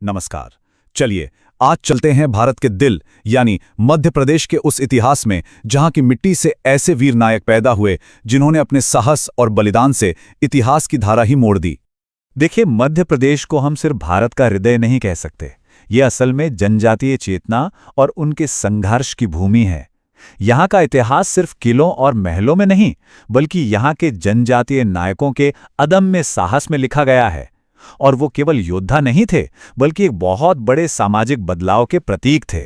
नमस्कार। चलिए आज चलते हैं भारत के दिल यानी मध्य प्रदेश के उस इतिहास में जहां की मिट्टी से ऐसे वीर नायक पैदा हुए जिन्होंने अपने साहस और बलिदान से इतिहास की धारा ही मोड़ दी। देखिए, मध्य प्रदेश को हम सिर्फ भारत का हृदय नहीं कह सकते। ये असल में जनजातीय चेतना और उनके संघर्ष की भूमि है। यहाँ का इतिहास सिर्फ किलों और महलों में नहीं, बल्कि यहाँ के जनजातीय नायकों के अदम्य साहस में लिखा गया है। और वो केवल योद्धा नहीं थे, बल्कि एक बहुत बड़े सामाजिक बदलाव के प्रतीक थे।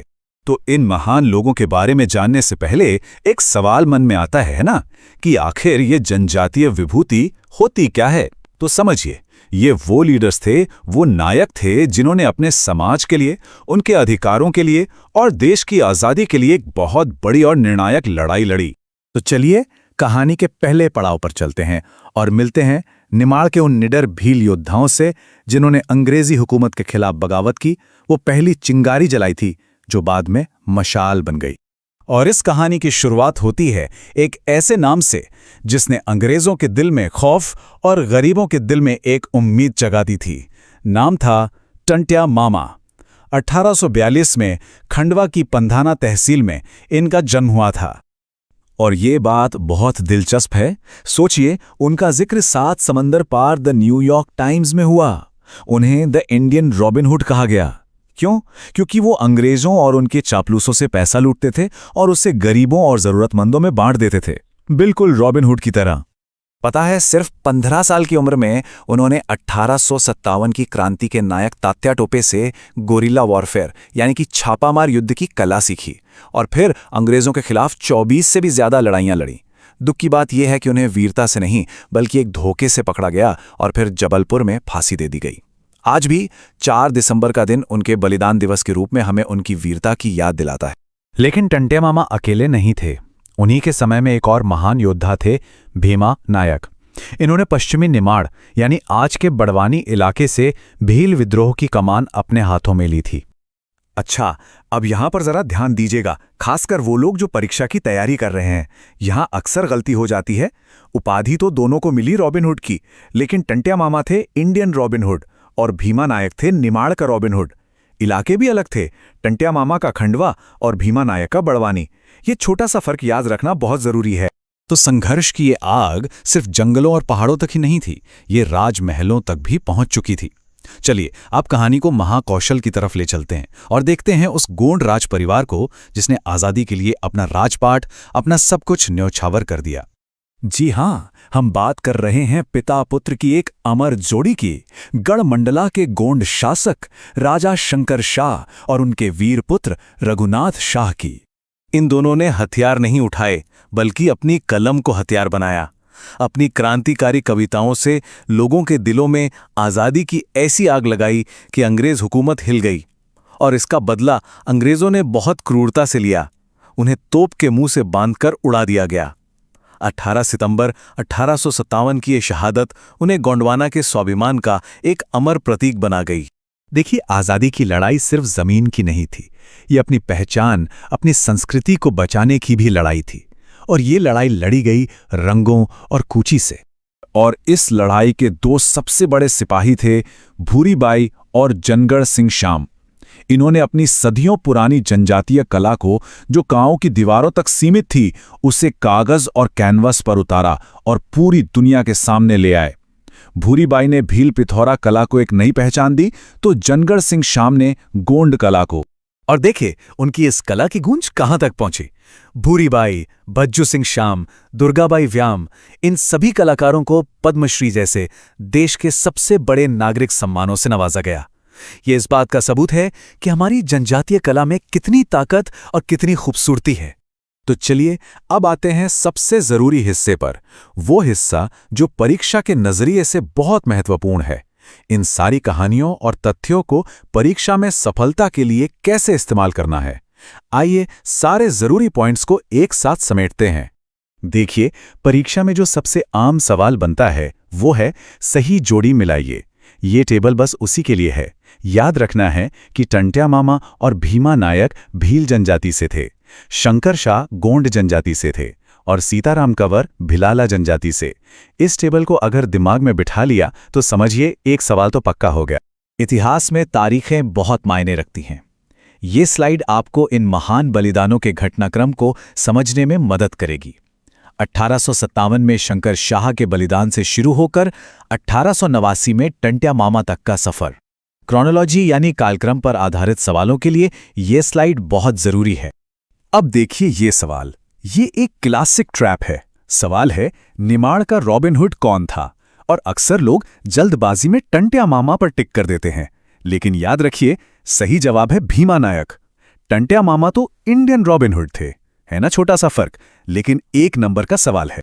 तो इन महान लोगों के बारे में जानने से पहले एक सवाल मन में आता है ना, कि आखिर ये जनजातीय विभूति होती क्या है। तो समझिए, ये वो लीडर्स थे, वो नायक थे जिन्होंने अपने समाज के लिए, उनके अधिकारों के लिए और देश की आज़ादी के लिए एक बहुत बड़ी और निर्णायक लड़ाई लड़ी। तो चलिए कहानी के पहले पड़ाव पर चलते हैं और मिलते हैं निमाड़ के उन निडर भील योद्धाओं से जिन्होंने अंग्रेजी हुकूमत के खिलाफ बगावत की, वो पहली चिंगारी जलाई थी जो बाद में मशाल बन गई। और इस कहानी की शुरुआत होती है एक ऐसे नाम से जिसने अंग्रेजों के दिल में खौफ और गरीबों के दिल में एक उम्मीद जगा दी थी। नाम था टंट्या मामा। 1842 में खंडवा की पंधाना तहसील में इनका जन्म हुआ था। और ये बात बहुत दिलचस्प है। सोचिए, उनका जिक्र 7 समंदर पार द न्यूयॉर्क टाइम्स में हुआ। उन्हें द इंडियन रॉबिन हुड कहा गया। क्यों? क्योंकि वो अंग्रेजों और उनके चापलूसों से पैसा लूटते थे और उसे गरीबों और जरूरतमंदों में बांट देते थे, बिल्कुल रॉबिन हुड की तरह। पता है, सिर्फ 15 साल की उम्र में उन्होंने 1857 की क्रांति के नायक तात्या टोपे से गोरिल्ला वॉरफेयर यानी कि छापामार युद्ध की कला सीखी और फिर अंग्रेजों के खिलाफ 24 से भी ज्यादा लड़ाइयां लड़ी। दुख की बात यह है कि उन्हें वीरता से नहीं, बल्कि एक धोखे से पकड़ा गया और फिर जबलपुर में फांसी दे दी गई। आज भी 4 दिसंबर का दिन उनके बलिदान दिवस के रूप में हमें उनकी वीरता की याद दिलाता है। लेकिन टंट्या मामा अकेले नहीं थे। उन्हीं के समय में एक और महान योद्धा थे, भीमा नायक। इन्होंने पश्चिमी निमाड़ यानी आज के बड़वानी इलाके से भील विद्रोह की कमान अपने हाथों में ली थी। अच्छा, अब यहां पर जरा ध्यान दीजिएगा, खासकर वो लोग जो परीक्षा की तैयारी कर रहे हैं। यहां अक्सर गलती हो जाती है। उपाधि तो दोनों को मिली रॉबिन हुड की, लेकिन टंट्या मामा थे इंडियन रॉबिन हुड और भीमा नायक थे निमाड़ का रॉबिन हुड। इलाके भी अलग थे, टंट्या मामा का खंडवा और भीमा नायक का बड़वानी। ये छोटा सा फर्क याद रखना बहुत जरूरी है। तो संघर्ष की ये आग सिर्फ जंगलों और पहाड़ों तक ही नहीं थी, ये राजमहलों तक भी पहुंच चुकी थी। चलिए अब कहानी को महाकौशल की तरफ ले चलते हैं और देखते हैं उस गोंड राज परिवार को जिसने आजादी के लिए अपना राजपाट, अपना सब कुछ न्यौछावर कर दिया। जी हां, हम बात कर रहे हैं पिता पुत्र की एक अमर जोड़ी की, गढ़मंडला के गोंड शासक राजा शंकर शाह और उनके वीर पुत्र रघुनाथ शाह की। इन दोनों ने हथियार नहीं उठाए, बल्कि अपनी कलम को हथियार बनाया। अपनी क्रांतिकारी कविताओं से लोगों के दिलों में आज़ादी की ऐसी आग लगाई कि अंग्रेज हुकूमत हिल गई। और इसका बदला अंग्रेजों ने बहुत क्रूरता से लिया। उन्हें तोप के मुंह से बांधकर उड़ा दिया गया। 18 सितंबर 1857 की ये शहादत उन्हें गोंडवाना के स्वाभिमान का एक अमर प्रतीक बना गई। देखिए, आज़ादी की लड़ाई सिर्फ जमीन की नहीं थी, ये अपनी पहचान, अपनी संस्कृति को बचाने की भी लड़ाई थी। और ये लड़ाई लड़ी गई रंगों और कूची से। और इस लड़ाई के 2 सबसे बड़े सिपाही थे, भूरीबाई और जनगढ़ सिंह श्याम। इन्होंने अपनी सदियों पुरानी जनजातीय कला को, जो गांवों की दीवारों तक सीमित थी, उसे कागज और कैनवस पर उतारा और पूरी दुनिया के सामने ले आए। भूरीबाई ने भील पिथौरा कला को एक नई पहचान दी, तो जनगढ़ सिंह श्याम ने गोंड कला को। और देखे उनकी इस कला की गूंज कहां तक पहुंची। भूरीबाई, भज्जू सिंह श्याम, दुर्गाबाई व्याम, इन सभी कलाकारों को पद्मश्री जैसे देश के सबसे बड़े नागरिक सम्मानों से नवाजा गया। ये इस बात का सबूत है कि हमारी जनजातीय कला में कितनी ताकत और कितनी खूबसूरती है। तो चलिए अब आते हैं सबसे जरूरी हिस्से पर, वो हिस्सा जो परीक्षा के नजरिए से बहुत महत्वपूर्ण है। इन सारी कहानियों और तथ्यों को परीक्षा में सफलता के लिए कैसे इस्तेमाल करना है। आइए सारे जरूरी पॉइंट्स को एक साथ समेटते हैं। देखिए, परीक्षा में जो सबसे आम सवाल बनता है वो है सही जोड़ी मिलाइए। ये टेबल बस उसी के लिए है। याद रखना है कि टंट्या मामा और भीमा नायक भील जनजाति से थे, शंकर शाह गोंड जनजाति से थे और सीताराम कंवर भिलाला जनजाति से। इस टेबल को अगर दिमाग में बिठा लिया तो समझिए एक सवाल तो पक्का हो गया। इतिहास में तारीखें बहुत मायने रखती हैं। ये स्लाइड आपको इन महान बलिदानों के घटनाक्रम को समझने में मदद करेगी। 1857 में शंकर शाह के बलिदान से शुरू होकर 1889 में टंट्या मामा तक का सफर। क्रोनोलॉजी यानी कालक्रम पर आधारित सवालों के लिए ये स्लाइड बहुत जरूरी है। अब देखिए ये सवाल, ये एक क्लासिक ट्रैप है। सवाल है, निमाड़ का रॉबिनहुड कौन था? और अक्सर लोग जल्दबाजी में टंट्या मामा पर टिक कर देते हैं, लेकिन याद रखिए सही जवाब है भीमा नायक। टंट्या मामा तो इंडियन रॉबिनहुड थे, है ना छोटा सा फर्क, लेकिन एक नंबर का सवाल है।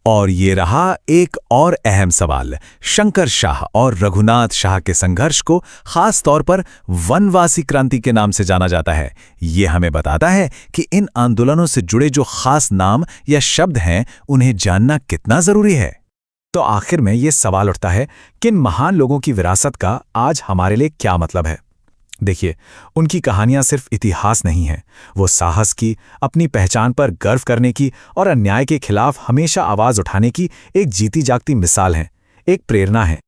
और ये रहा एक और अहम सवाल, शंकर शाह और रघुनाथ शाह के संघर्ष को खास तौर पर वनवासी क्रांति के नाम से जाना जाता है। ये हमें बताता है कि इन आंदोलनों से जुड़े जो खास नाम या शब्द हैं उन्हें जानना कितना जरूरी है। तो आखिर में ये सवाल उठता है कि इन महान लोगों की विरासत का आज हमारे लिए क्या मतलब है। देखिए, उनकी कहानियां सिर्फ इतिहास नहीं हैं, वो साहस की, अपनी पहचान पर गर्व करने की और अन्याय के खिलाफ हमेशा आवाज उठाने की एक जीती जागती मिसाल हैं, एक प्रेरणा है।